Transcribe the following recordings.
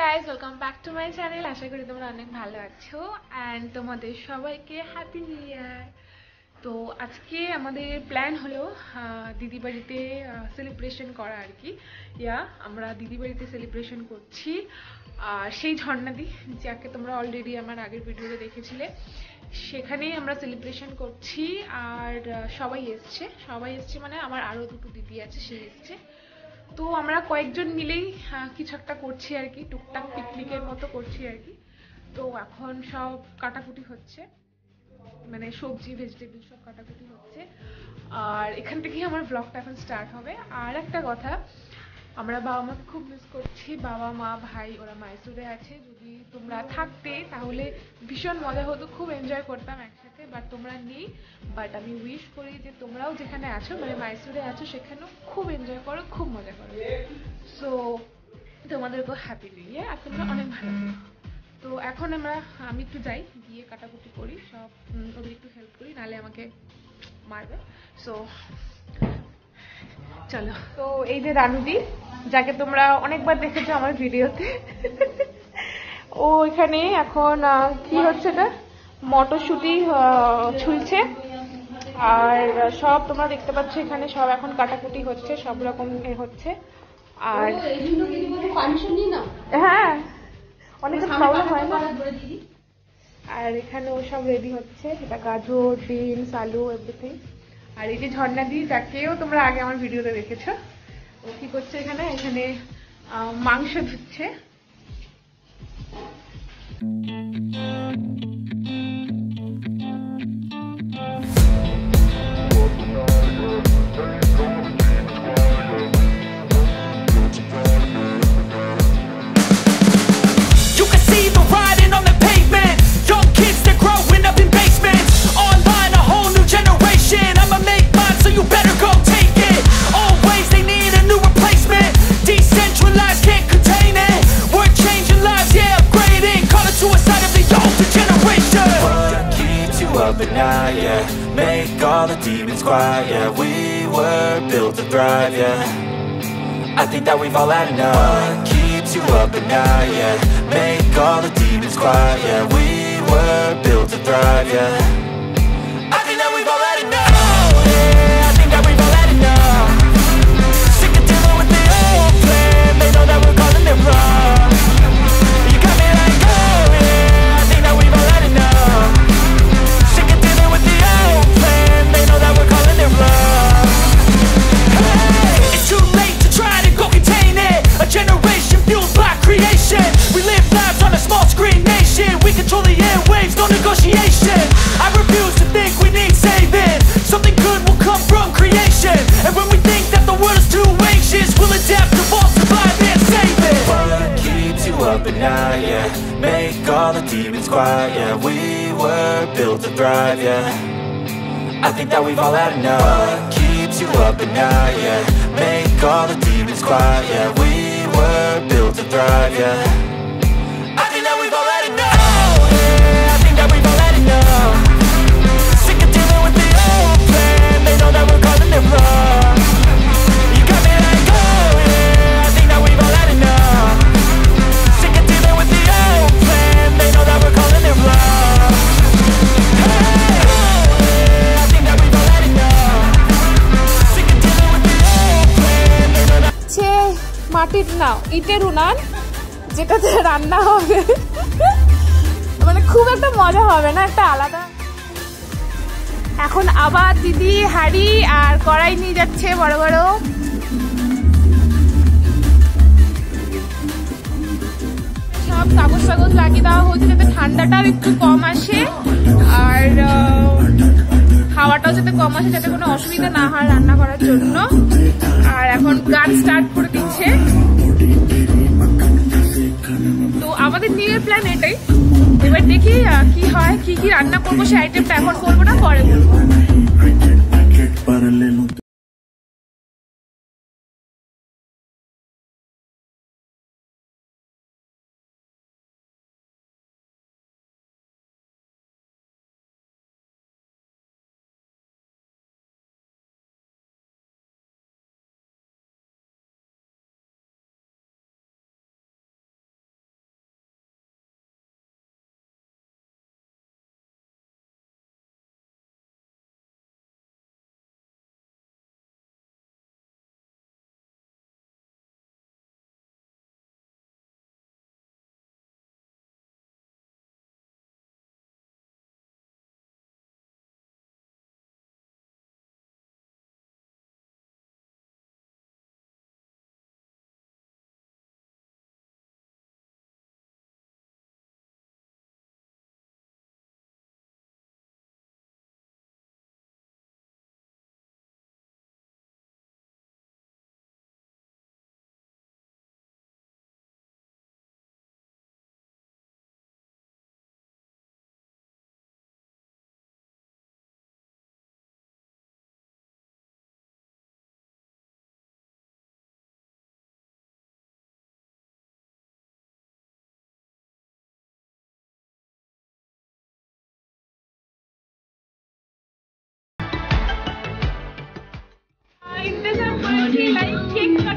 Guys, welcome back to my channel. আশা করি তোমরা অনেক ভালো আছো অ্যান্ড তোমাদের সবাইকে হ্যাপি নিউ ইয়ার। তো আজকে আমাদের প্ল্যান হলো দিদি বাড়িতে সেলিব্রেশন করা আর কি। আমরা দিদি বাড়িতে সেলিব্রেশন করছি। আর সেই ঝর্ণাদি, যাকে তোমরা অলরেডি আমার আগের ভিডিওতে দেখেছিলে, সেখানেই আমরা সেলিব্রেশন করছি। আর সবাই এসছে মানে আমার আরও দুটো দিদি আছে, সে এসছে। তো আমরা কয়েকজন মিলেই কিছু একটা করছি আর কি, টুকটাক পিকনিকের মতো করছি আর কি। তো এখন সব কাটাকুটি হচ্ছে, মানে সবজি ভেজিটেবল সব কাটাকুটি হচ্ছে। আর এখান থেকেই আমার ব্লগটা এখন স্টার্ট হবে। আর একটা কথা, আমরা বাবা মাকে খুব মিস করছি। বাবা মা ভাই ওরা মাইসুরে আছে। যদি তোমরা থাকতে তাহলে ভীষণ মজা হতো, খুব এনজয় করতাম একসাথে। বাট তোমরা নেই। বাট আমি উইশ করি যে তোমরাও যেখানে আছো, মানে মাইসুরে আছো, সেখানেও খুব এনজয় করো, খুব মজা করো। সো তোমাদেরকেও হ্যাপি নিউ ইয়ার, আর তোমরা অনেক ভালো থাকো। তো এখন আমি একটু যাই, গিয়ে কাটাকুটি করি সব, ওদের একটু হেল্প করি, নাহলে আমাকে মারবে। সো চলো। তো এই যে রানুদি, যাকে তোমরা অনেকবার দেখেছো আমার ভিডিওতে, ও এখানে এখন কি হচ্ছে, এটা মটরশুঁটি ছুলছে। আর সব তোমরা দেখতে পাচ্ছ এখানে সব এখন কাটাকুটি হচ্ছে, সব রকম হচ্ছে। আর হ্যাঁ, অনেক প্রবলেম হয় না। আর এখানে ও সব রেডি হচ্ছে, এটা গাজর, বিনস, আলু, এভরিথিং। আর এই যে ঝর্ণাদি, যাকেও তোমরা আগে আমার ভিডিওতে দেখেছো, ও কি করছে এখানে এখানে মাংস ধুচ্ছে। At night, yeah. Make all the demons quiet, yeah. We were built to thrive, yeah. I think that we've all had enough. What keeps you up at night, yeah. Make all the demons quiet, yeah. We were built to thrive, yeah. I think that we've all had enough. Yeah, I think that we've all had enough. Sick of dealing with the old plan. They know that we're calling it wrong. You got me like, oh yeah, I think that we've all had enough. Generation fueled by creation. We live lives on a small screen nation. We control the airwaves, no negotiation. I refuse to think we need saving. Something good will come from creation. And when we think that the world is too anxious, we'll adapt, evolve, survive and save it. What keeps you up at night, yeah. Make all the demons quiet, yeah. We were built to thrive, yeah. I think that we've all had enough. What keeps you up at night, yeah. Make all the demons quiet, yeah. We were built to thrive, yeah. I think that we've all had enough. Yeah, I think that we've all had enough. Sick of dealing with the old plan. They know that we're calling it wrong. You got me like, oh yeah, I think that we've all had enough. Sick of dealing with the old plan. They know that we're calling it wrong. Hey, oh yeah, I think that we've all had enough. Sick of dealing with the old plan. They know that. মাটির না, ইটের উনান, যেটাতে রান্না হবে, মানে খুব একটা মজা হবে না, একটা আলাদা। এখন আবার দিদি হাঁড়ি আর কড়াই নিয়ে যাচ্ছে বড় বড়। সব কাগজ ফাগজ লাগিয়ে দেওয়া হচ্ছে যাতে ঠান্ডাটাও একটু কম আসে, আর হাওয়াটাও যাতে কম আসে, যাতে কোনো অসুবিধা না হয় রান্না করার জন্য। আর এখন গান স্টার্ট করে দিচ্ছে। তো আমাদের নিউ ইয়ার প্ল্যান এটাই। এবার দেখি কি হয়, কি কি রান্না করবো, সেই আইটেমটা এখন করবো না, পরে বলবো।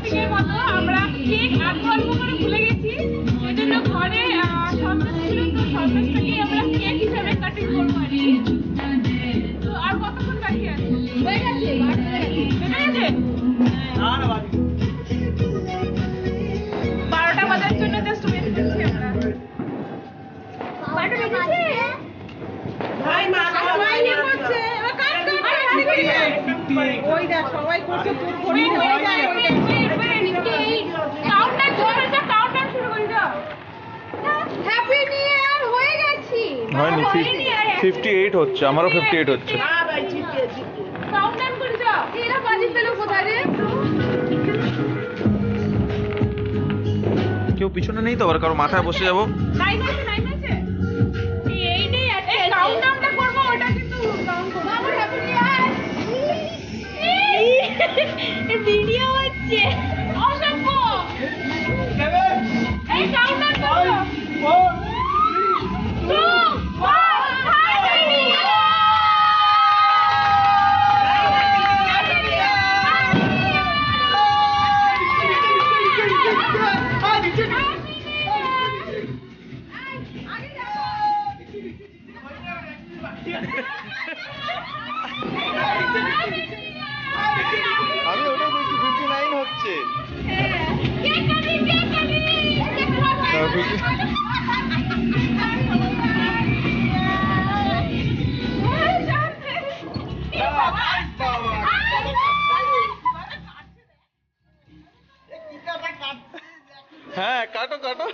কাটিং এর মতো আমরা কেক অল্প অল্প করে ভুলে গেছি, এই জন্য ঘরে সন্দেশ ছিল, তো সন্দেশটাকে আমরা কেক হিসাবে কাটিং করবো আর কি। তো আর কতক্ষণ বাকি আছে? হয়ে গেছে, হয়ে গেছে। 12টা বাজার জন্য জাস্ট ওয়েট করছি আমরা। 12টা বেজেছে? ভাই মা সবাই ইয়ে করছে, এবার কাট ওই দেখ সবাই করছে, তোর করে হয়ে যায়। কাউন্টডাউন শুরু করে দাও, কাউন্টডাউন শুরু করে দাও। হ্যাপি নিউ ইয়ার হয়ে গেছি। হয়নি, 58 হচ্ছে, আমারও 58 হচ্ছে। কাউন্টডাউন করে দাও। এরা বাজি পেল কোথায় রে? কেউ পিছনে নেই তো, আবার কারো মাথায় বসে যাবো। নাইন আছে। এইটাই আছে। কাউন্টডাউনটা করব, ওটা কিন্তু কাউন্ট করব। আমার হ্যাপি নিউ ইয়ার। ভিডিও হচ্ছে। অসভ্য। এই কাউন্টডাউন করো। 2 আমি ওটা দেখছি 59 হচ্ছে। হ্যাঁ, কাটো কাটো।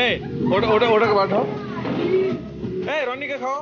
এই ওটাকে পাঠাও। এই রনিকে খাও।